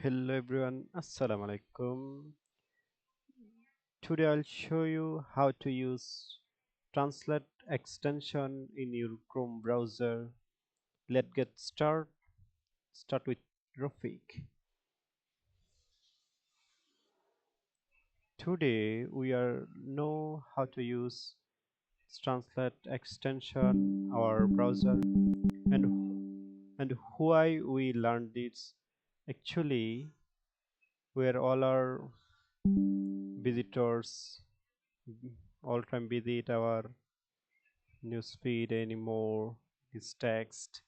Hello everyone, Assalamu alaikum. Today I'll show you how to use Translate extension in your Chrome browser. Let's get started. Start with Rafik. Today we are know how to use Translate extension our browser and why we learned this. Actually, where all our visitors all time visit our newsfeed anymore is text,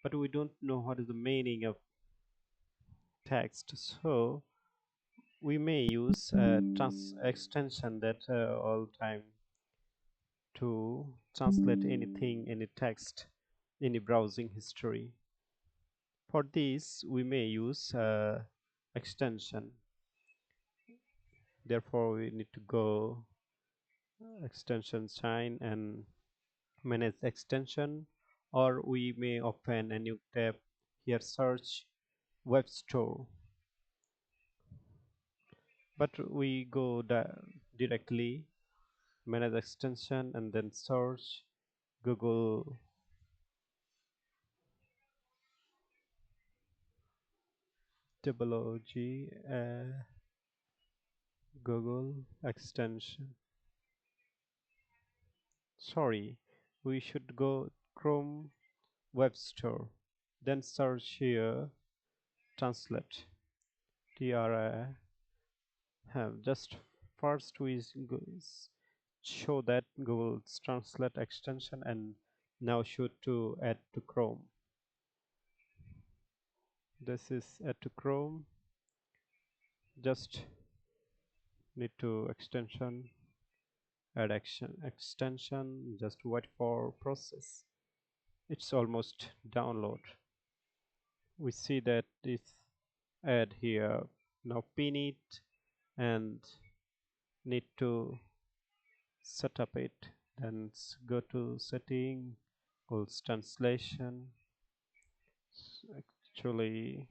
but we don't know what is the meaning of text, so we may use a extension that all time to translate anything, any text, any browsing history. For this we may use extension. Therefore we need to go extension sign and manage extension, or we may open a new tab here, search web store, but we go directly manage extension and then search Google WOG Google extension. Sorry, we should go Chrome web store, then search here translate tra have just first we show that Google Translate extension, and now should to add to Chrome. This is add to Chrome. Just need to extension, add action extension. Just wait for process. It's almost download. We see that this add here. Now pin it and need to set up it. Then go to setting, go translation. Actually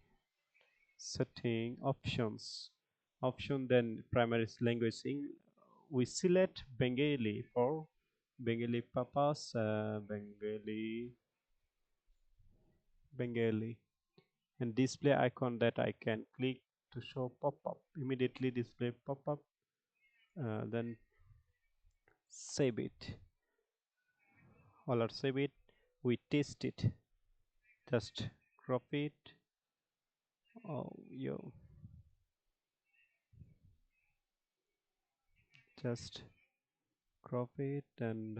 setting option, then primary language we select Bengali for Bengali purpose, Bengali, and display icon that I can click to show pop-up immediately, display pop-up, then save it. All are save it. We test it. Just crop it. Oh, yo, just crop it, and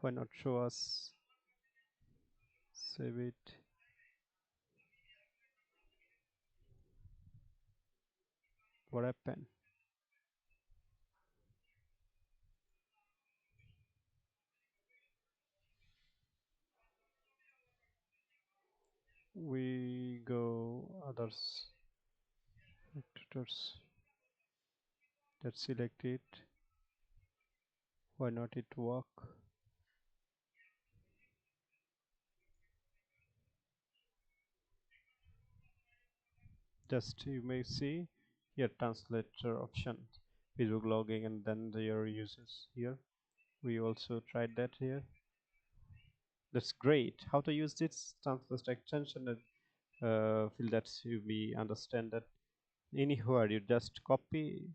why not show us? Save it. What happened? We go others factors that select it. Why not it work? Just you may see here translator option, Facebook logging, and then your users here. We also tried that here. That's great. How to use this translator extension, and feel that you be understand that anywhere you just copy,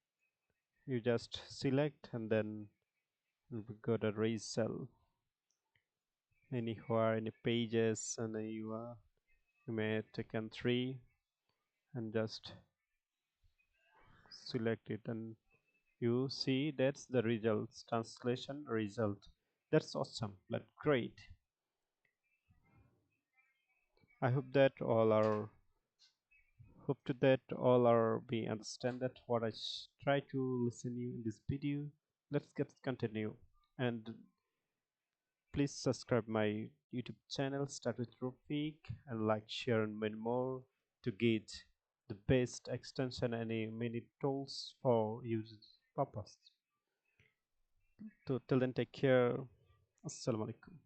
you just select, and then we go to resell anywhere, any pages, and you may take in three and just select it, and you see that's the results, translation result. That's awesome. That's great. I hope that all are hope to that all are be understand that what I try to listen you in this video. Let's get continue, and please subscribe my YouTube channel Start with Rafik, and like, share, and many more to get the best extension and many tools for use purpose. So till then, take care. Assalamu alaikum.